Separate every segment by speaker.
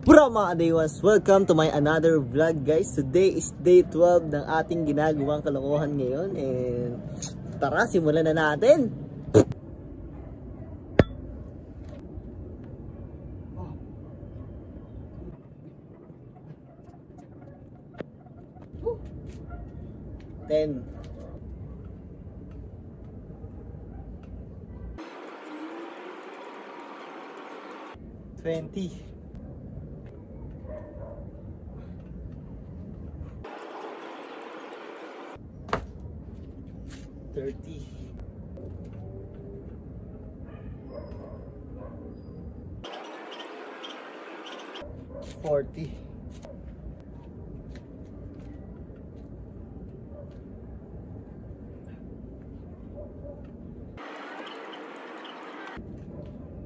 Speaker 1: Bro mga Adaywas, welcome to my another vlog guys. Today is day 12 ng ating ginagawang kalokohan ngayon. And tara, simulan na natin. Ten. 20. 30. 40.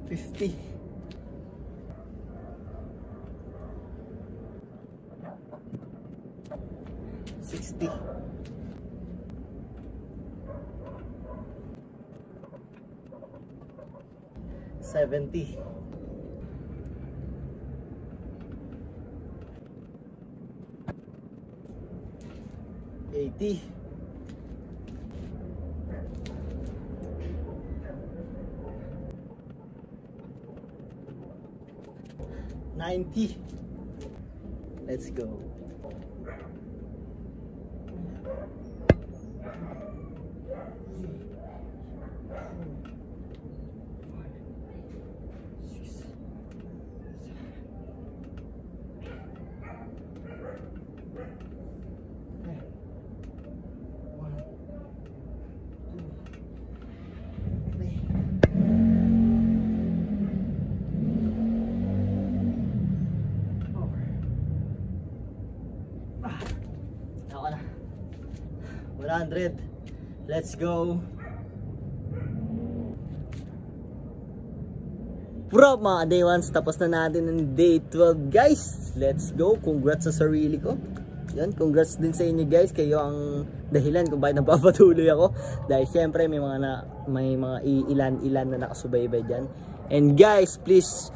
Speaker 1: 50. 60. 70. 80. 90. Let's go. Ako na. 100. Let's go. Bro mga day ones, tapos na natin ng day 12 guys. Let's go. Congrats sa sarili ko. Yan, congrats din sa inyo guys. Kayo ang dahilan kung bakit napapatuloy ako. Dahil syempre may mga ilan na nakasubaybay dyan. And guys, please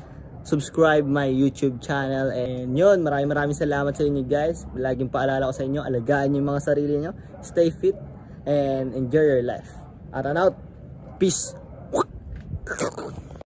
Speaker 1: subscribe my YouTube channel. And yun, maraming salamat sa inyo guys. Laging paalala ko sa inyo, alagaan nyo yung mga sarili nyo. Stay fit and enjoy your life. Out and out. Peace.